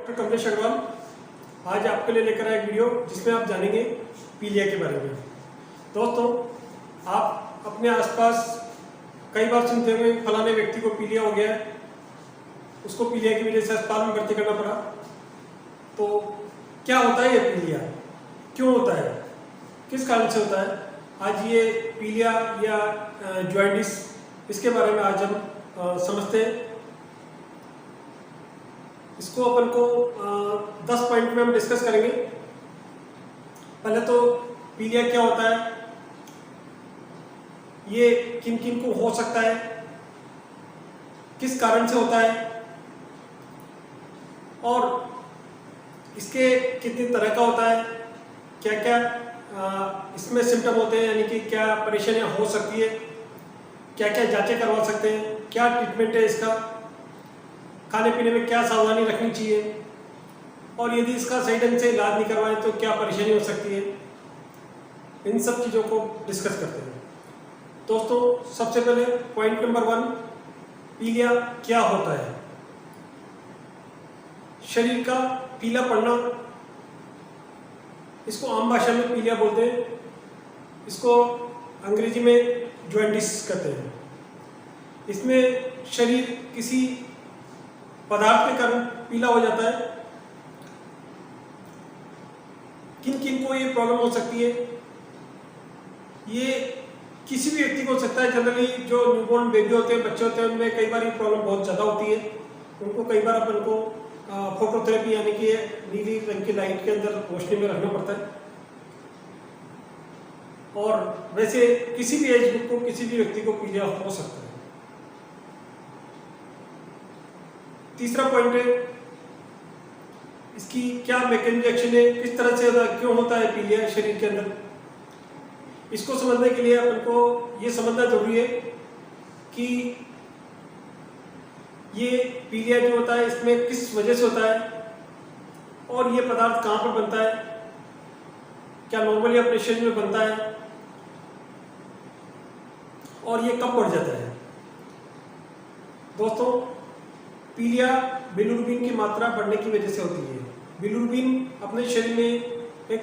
Doctor Kamlesh Agarwal आज आपके लिए लेकर आए वीडियो जिसमें आप जानेंगे पीलिया के बारे में। दोस्तों, आप अपने आसपास कई बार सुनते होंगे फलाने व्यक्ति को पीलिया हो गया है, उसको पीलिया की वजह से अस्पताल में भर्ती करना पड़ा। तो क्या होता है ये पीलिया, क्यों होता है, किस कारण से होता है? आज ये पीलिया या जॉइंटिस, इसके बारे में आज हम समझते हैं। इसको अपन को 10 पॉइंट में हम डिस्कस करेंगे। पहले तो पीलिया क्या होता है, ये किन किन को हो सकता है, किस कारण से होता है और इसके कितनी तरह का होता है, क्या क्या इसमें सिम्टम होते हैं, यानी कि क्या परेशानियां हो सकती है, क्या क्या जांचें करवा सकते हैं, क्या ट्रीटमेंट है इसका, खाने पीने में क्या सावधानी रखनी चाहिए और यदि इसका सही ढंग से इलाज नहीं करवाएं तो क्या परेशानी हो सकती है। इन सब चीज़ों को डिस्कस करते हैं। दोस्तों, सबसे पहले पॉइंट नंबर 1, पीलिया क्या होता है। शरीर का पीला पड़ना, इसको आम भाषा में पीलिया बोलते हैं, इसको अंग्रेजी में जॉइंटिस कहते हैं। इसमें शरीर किसी पदार्थ के कारण पीला हो जाता है। किन किन को ये प्रॉब्लम हो सकती है? ये किसी भी व्यक्ति को हो सकता है। जनरली जो न्यूबॉर्न बेबी होते हैं, बच्चे होते हैं, उनमें कई बार ये प्रॉब्लम बहुत ज़्यादा होती है। उनको कई बार अपन को फोटोथेरेपी यानी कि नीली रंग की लाइट के अंदर रोशनी में रखना पड़ता है। और वैसे किसी भी एज ग्रुप को, किसी भी व्यक्ति को पीलिया हो सकता है। तीसरा पॉइंट है, इसकी क्या मैकेनिज्म एक्शन है, किस तरह से क्यों होता है पीलिया शरीर के अंदर। इसको समझने के लिए अपन को ये समझना जरूरी है कि ये पीलिया जो होता है इसमें किस वजह से होता है और ये पदार्थ कहाँ पर बनता है, क्या नॉर्मली अपने शरीर में बनता है और ये कब बढ़ जाता है। दोस्तों, पीलिया बिलिरुबिन की मात्रा बढ़ने की वजह से होती है। बिलिरुबिन अपने शरीर में एक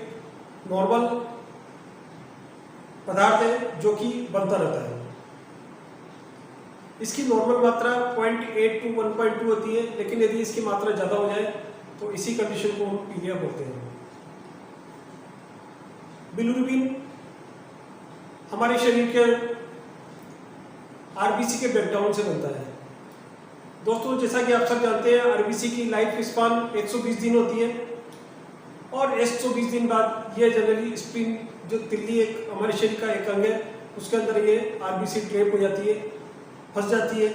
नॉर्मल पदार्थ है जो कि बनता रहता है। इसकी नॉर्मल मात्रा 0.8 to 1.2 होती है, लेकिन यदि इसकी मात्रा ज़्यादा हो जाए तो इसी कंडीशन को हम पीलिया बोलते हैं। बिलिरुबिन हमारे शरीर के आरबीसी के ब्रेकडाउन से बनता है। दोस्तों, जैसा कि आप सब जानते हैं, आरबीसी की लाइफ स्पान 120 दिन होती है और 120 दिन बाद ये जनरली स्पिन, जो तिल्ली एक हमारे शरीर का एक अंग है, उसके अंदर ये आरबीसी ट्रैप हो जाती है, फंस जाती है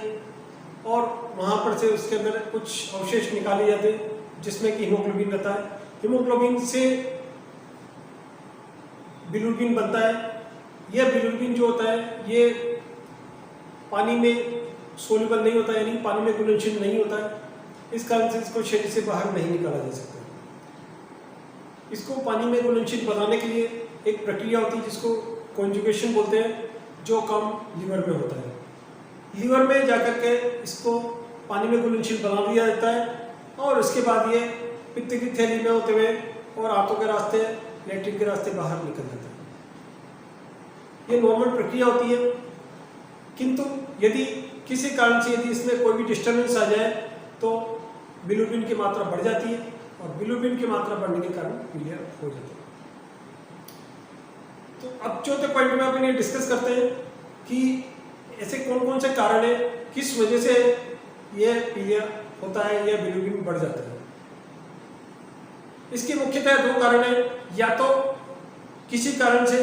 और वहाँ पर से उसके अंदर कुछ अवशेष निकाले जाते हैं जिसमें कि हीमोग्लोबिन रहता है। हीमोग्लोबिन से बिलिरुबिन बनता है। यह बिलिरुबिन जो होता है ये पानी में सोल्यूबल नहीं होता, यानी पानी में घुलनशील नहीं होता है। इस कारण से इसको शरीर से बाहर नहीं निकाला जा सकता। इसको पानी में घुलनशील बनाने के लिए एक प्रक्रिया होती है जिसको कॉन्जुगेशन बोलते हैं, जो काम लीवर में होता है। लीवर में जाकर के इसको पानी में घुलनशील बना दिया जाता है और उसके बाद ये पित्त की थैली में होते हुए और आंतों के रास्ते, लैट्रिन के रास्ते बाहर निकल जाता है। ये नॉर्मल प्रक्रिया होती है, किंतु यदि किसी कारण से यदि इसमें कोई भी डिस्टर्बेंस आ जाए तो बिलिरुबिन की मात्रा बढ़ जाती है और बिलिरुबिन की मात्रा बढ़ने के कारण पीलिया हो जाती है। तो अब चौथे पॉइंट में अपन ये डिस्कस करते हैं कि ऐसे कौन कौन से कारण है, किस वजह से ये पीलिया होता है या बिलिरुबिन बढ़ जाता है। इसके मुख्यतः 2 कारण है। या तो किसी कारण से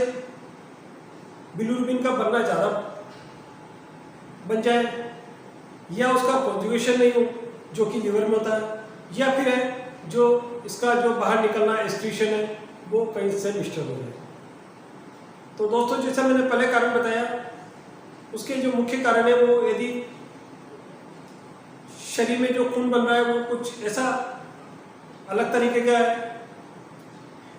बिलिरुबिन का बनना ज़्यादा बन जाए, या उसका कॉन्जुगेशन नहीं हो जो कि लीवर में होता है, या फिर है जो इसका जो बाहर निकलना एक्सक्रीशन है वो कहीं से डिस्टर्ब हो जाए। तो दोस्तों, जैसा मैंने पहले कारण बताया, उसके जो मुख्य कारण है वो यदि शरीर में जो खून बन रहा है वो कुछ ऐसा अलग तरीके का है,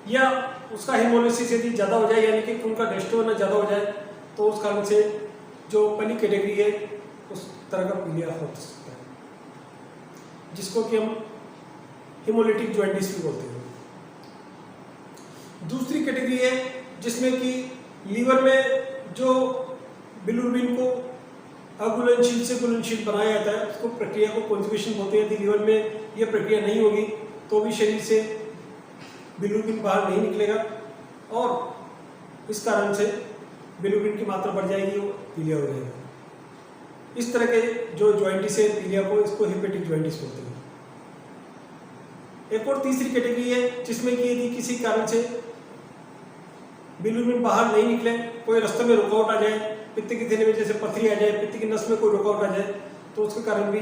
या उसका हेमोलिसिस यदि ज़्यादा हो जाए, यानी कि खून का डेस्टो होना ज़्यादा हो जाए, तो उस कारण से जो पहली कैटेगरी है उस तरह का पीलिया हो सकता है, जिसको कि हम हिमोलिटिक जॉइंटिस भी बोलते हैं। दूसरी कैटेगरी है जिसमें कि लीवर में जो बिलिरुबिन को अघुलनशील से घुलनशील बनाया जाता है, उसको प्रक्रिया को कॉन्जुगेशन बोलते हैं। यदि लीवर में ये प्रक्रिया नहीं होगी तो भी शरीर से बिलिरुबिन बाहर नहीं निकलेगा और इस कारण से बिलिरुबिन की मात्रा बढ़ जाएगी और पीलिया हो जाएगा। इस तरह के जो जॉइंटिस है पीलिया को, इसको हेपेटिक जॉइंटिस बोलते हैं। एक और तीसरी कैटेगरी है जिसमें कि यदि किसी कारण से बिलिरुबिन बाहर नहीं निकले, कोई रास्ते में रुकावट आ जाए, पित्त की थैली में जैसे पथरी आ जाए, पित्त की नस में कोई रुकावट आ जाए, तो उसके कारण भी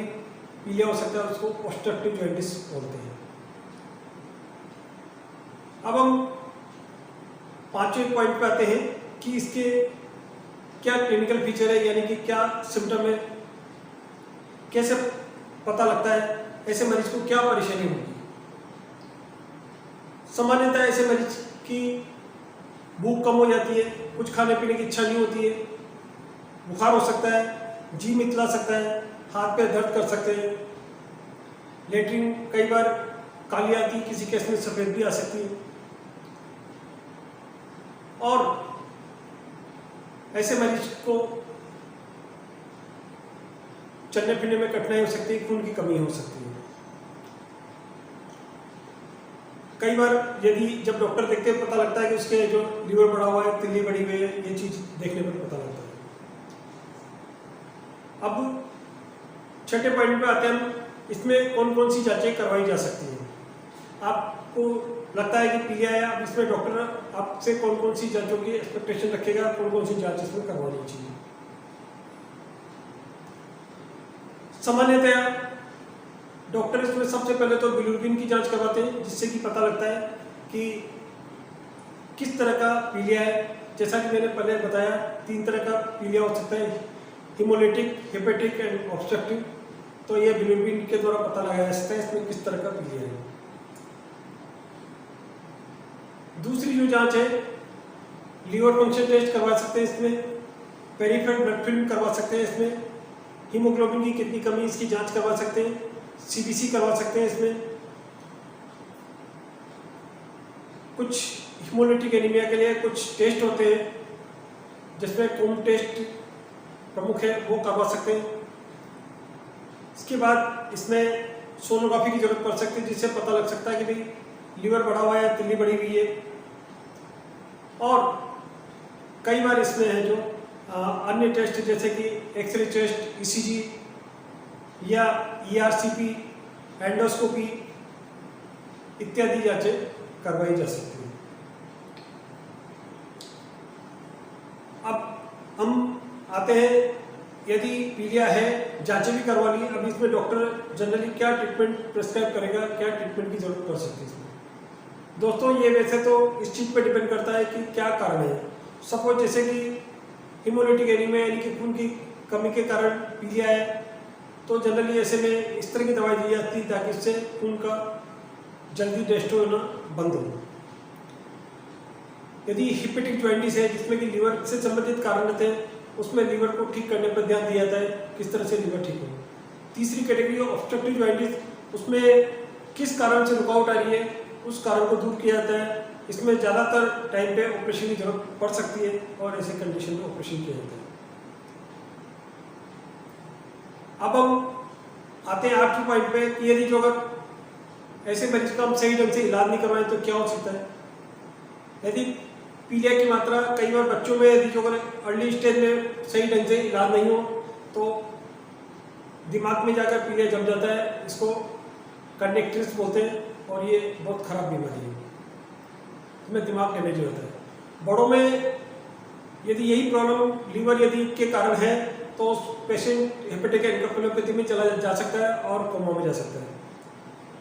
पीलिया हो सकता है, उसको ऑब्स्ट्रक्टिव जॉइंटिस बोलते हैं। अब हम पांचवें पॉइंट पे आते हैं कि इसके क्या क्लिनिकल फीचर है, यानी कि क्या सिम्टम है, कैसे पता लगता है, ऐसे मरीज को क्या परेशानी होगी। सामान्यतः ऐसे मरीज की भूख कम हो जाती है, कुछ खाने पीने की इच्छा नहीं होती है, बुखार हो सकता है, जी मितला सकता है, हाथ पैर दर्द कर सकते हैं, लेटरिन कई बार काली आती है, किसी केस में सफेद भी आ सकती है, और ऐसे मरीज को चलने फिरने में कठिनाई हो सकती है, खून की कमी हो सकती है। कई बार यदि जब डॉक्टर देखते हैं पता लगता है कि उसके जो लीवर बढ़ा हुआ है, तिल्ली बढ़ी हुई है, ये चीज देखने पर पता लगता है। अब छठे पॉइंट पे आते हैं हम, इसमें कौन कौन सी जांचें करवाई जा सकती हैं। आपको लगता है कि पीलिया है, अब इसमें डॉक्टर आपसे कौन कौन सी जांचों की एक्सपेक्टेशन रखेगा, कौन कौन सी जांच इसमें करवानी चाहिए। सामान्यतः डॉक्टर इसमें सबसे पहले तो बिलिरुबिन की जांच करवाते हैं, जिससे कि पता लगता है कि किस तरह का पीलिया है। जैसा कि मैंने पहले बताया, 3 तरह का पीलिया हो सकता है, हिमोलिटिक, हेपेटिक एंड ऑब्स्ट्रक्टिव। तो ये बिलिरुबिन के द्वारा पता लगाया जा सकता है इसमें किस तरह का पीलिया है। दूसरी जो जांच है, लीवर फंक्शन टेस्ट करवा सकते हैं इसमें, पेरिफेरल ब्लड फिल्म करवा सकते हैं इसमें, हीमोग्लोबिन की कितनी कमी इसकी जांच करवा सकते हैं, सीबीसी करवा सकते हैं इसमें। कुछ हिमोलिटिक एनीमिया के लिए कुछ टेस्ट होते हैं, जिसमें कोम टेस्ट प्रमुख है, वो करवा सकते हैं। इसके बाद इसमें सोनोग्राफी की जरूरत पड़ सकती है, जिससे पता लग सकता है कि भाई लीवर बढ़ा हुआ है, तिल्ली बढ़ी हुई है। और कई बार इसमें है जो अन्य टेस्ट जैसे कि एक्सरे टेस्ट, ईसीजी या ईआरसीपी, एंडोस्कोपी इत्यादि जांचें करवाई जा सकती हैं। अब हम आते हैं, यदि पीलिया है, जांचें भी करवा ली, अब इसमें डॉक्टर जनरली क्या ट्रीटमेंट प्रिस्क्राइब करेगा, क्या ट्रीटमेंट की जरूरत पड़ सकती है इसमें। दोस्तों, ये वैसे तो इस चीज़ पे डिपेंड करता है कि क्या कारण है। सपोज जैसे कि हिमोलिटिक एनीमिया यानी कि खून की कमी के कारण पीलिया है, तो जनरली ऐसे में इस तरह की दवाई दी जाती है ताकि इससे खून का जल्दी डेस्ट्रॉय होना बंद हो। यदि हेपेटिक जॉइंटिस है जिसमें कि लीवर से संबंधित कारण रहते हैं, उसमें लीवर को ठीक करने पर ध्यान दिया जाता है, किस तरह से लीवर ठीक हो। तीसरी कैटेगरी ऑब्स्ट्रक्टिव जॉइंटिस, उसमें किस कारण से रुकावट आ रही है, उस कारण को दूर किया जाता है। इसमें ज़्यादातर टाइम पे ऑपरेशन की जरूरत पड़ सकती है और ऐसे कंडीशन में ऑपरेशन किया जाता है। अब हम आते हैं 8वें पॉइंट पे कि यदि जो अगर ऐसे मरीज का हम सही ढंग से इलाज नहीं करवाएं तो क्या हो सकता है। यदि पीलिया की मात्रा कई बार बच्चों में, यदि जो अगर अर्ली स्टेज में सही ढंग से इलाज नहीं हो तो दिमाग में जाकर पीलिया जम जाता है, इसको कंडक्टिविटिस बोलते हैं और ये बहुत खराब बीमारी है, इसमें दिमाग डैमेज होता है। बड़ों में यदि यही प्रॉब्लम लीवर यदि के कारण है तो पेशेंट हेपेटिक एन्केफेलोपैथी में चला जा सकता है और कोमा में जा सकता है।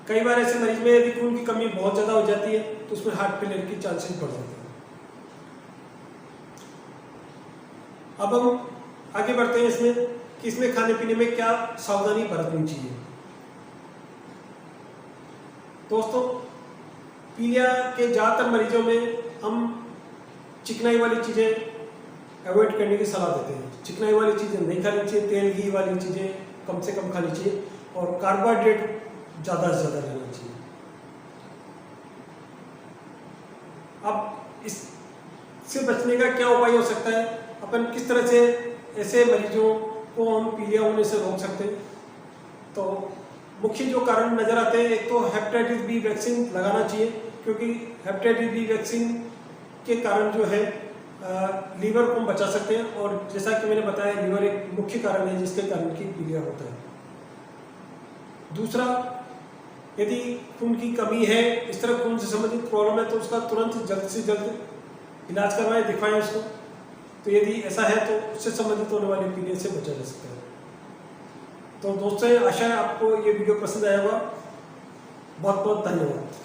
कई बार ऐसे मरीज में यदि खून की कमी बहुत ज़्यादा हो जाती है तो उसमें हार्ट फेलियर की चांसेस बढ़ जाते हैं। अब हम आगे बढ़ते हैं इसमें कि इसमें खाने पीने में क्या सावधानी बरतनी चाहिए। दोस्तों, पीलिया के ज़्यादातर मरीजों में हम चिकनाई वाली चीज़ें अवॉइड करने की सलाह देते हैं। चिकनाई वाली चीज़ें नहीं खानी चाहिए, तेल घी वाली चीज़ें कम से कम खानी चाहिए और कार्बोहाइड्रेट ज़्यादा से ज़्यादा लेना चाहिए। इससे बचने का क्या उपाय हो सकता है, अपन किस तरह से ऐसे मरीजों को हम पीलिया होने से रोक सकते हैं। तो मुख्य जो कारण नज़र आते हैं, एक तो हेपेटाइटिस बी वैक्सीन लगाना चाहिए, क्योंकि हेपेटाइटिस बी वैक्सीन के कारण जो है लीवर को हम बचा सकते हैं, और जैसा कि मैंने बताया लीवर एक मुख्य कारण है जिसके कारण की पीलिया होता है। दूसरा, यदि खून की कमी है, इस तरह खून से संबंधित प्रॉब्लम है, तो उसका तुरंत जल्द से जल्द इलाज करवाएं, दिखवाएं उसको। तो यदि ऐसा है तो उससे संबंधित होने वाली पीलिया से बचा जा सकता है। तो दोस्तों, आशा है आपको ये वीडियो पसंद आया होगा। बहुत बहुत धन्यवाद।